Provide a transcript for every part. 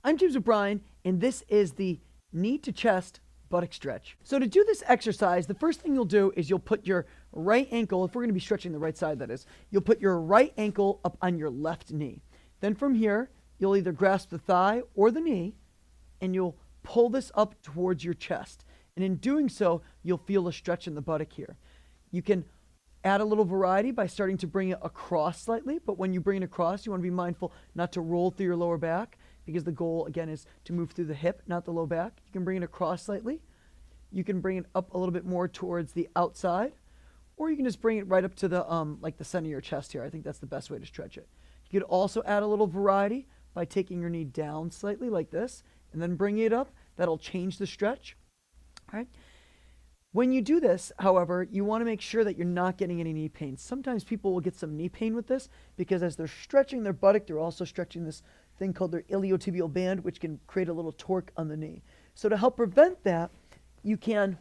I'm James O'Brien, and this is the knee to chest buttock stretch. So to do this exercise, the first thing you'll do is you'll put your right ankle, if we're going to be stretching the right side that is, you'll put your right ankle up on your left knee. Then from here, you'll either grasp the thigh or the knee, and you'll pull this up towards your chest. And in doing so, you'll feel a stretch in the buttock here. You can add a little variety by starting to bring it across slightly, but when you bring it across, you want to be mindful not to roll through your lower back, because the goal, again, is to move through the hip, not the low back. You can bring it across slightly. You can bring it up a little bit more towards the outside, or you can just bring it right up to the like the center of your chest here. I think that's the best way to stretch it. You could also add a little variety by taking your knee down slightly like this, and then bringing it up. That'll change the stretch. All right. When you do this, however, you want to make sure that you're not getting any knee pain. Sometimes people will get some knee pain with this because as they're stretching their buttock, they're also stretching this thing called their iliotibial band, which can create a little torque on the knee. So to help prevent that, you can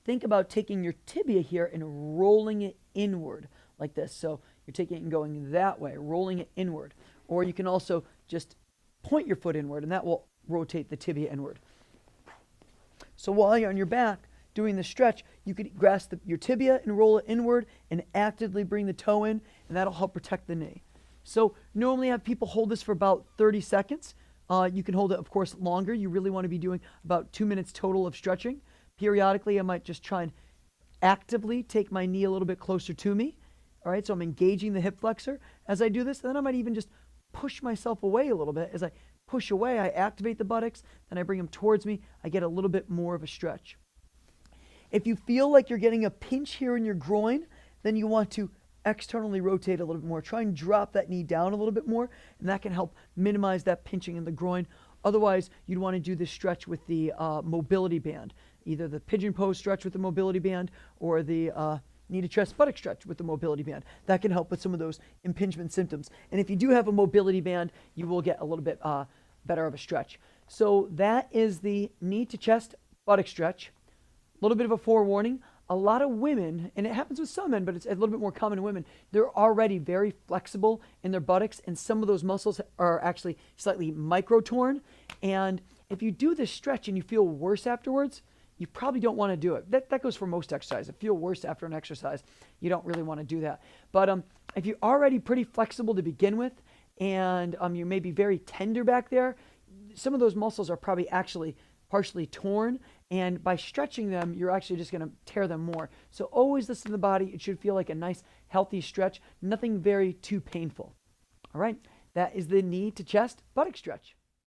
think about taking your tibia here and rolling it inward like this. So you're taking it and going that way, rolling it inward. Or you can also just point your foot inward, and that will rotate the tibia inward. So while you're on your back doing the stretch, you could grasp your tibia and roll it inward and actively bring the toe in, and that'll help protect the knee. So normally I have people hold this for about 30 seconds. You can hold it, of course, longer. You really want to be doing about 2 minutes total of stretching. Periodically, I might just try and actively take my knee a little bit closer to me. All right, so I'm engaging the hip flexor as I do this. Then I might even just push myself away a little bit. As I push away, I activate the buttocks, then I bring them towards me. I get a little bit more of a stretch. If you feel like you're getting a pinch here in your groin, then you want to externally rotate a little bit more. Try and drop that knee down a little bit more, and that can help minimize that pinching in the groin. Otherwise, you'd want to do this stretch with the mobility band, either the pigeon pose stretch with the mobility band or the knee to chest buttock stretch with the mobility band. That can help with some of those impingement symptoms. And if you do have a mobility band, you will get a little bit better of a stretch. So that is the knee to chest buttock stretch. A little bit of a forewarning. A lot of women, and it happens with some men, but it's a little bit more common in women, they're already very flexible in their buttocks, and some of those muscles are actually slightly micro-torn. And if you do this stretch and you feel worse afterwards, you probably don't want to do it. That goes for most exercise. If you feel worse after an exercise, you don't really want to do that. But if you're already pretty flexible to begin with, and you may be very tender back there, some of those muscles are probably actually partially torn, and by stretching them, you're actually just going to tear them more. So always listen to the body. It should feel like a nice, healthy stretch, nothing very too painful. All right, that is the knee to chest buttock stretch.